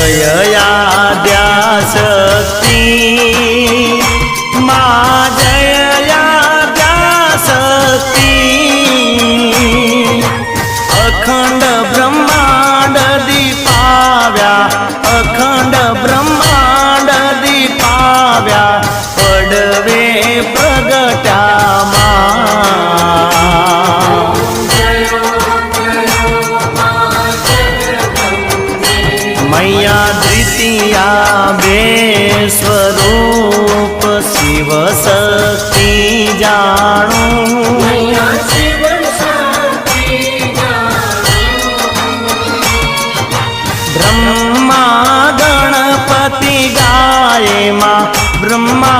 जयाद्याशक्ति मा जयाद्याशक्ति अखंड ब्रह्मांड दीपाव्या अखंड ब्रह्मांड दीपाव्या पडवे प्रगट्या मैया द्वितीया बे स्वरूप शिव शक्ति जाणू ब्रह्मा गणपति गाये माँ ब्रह्मा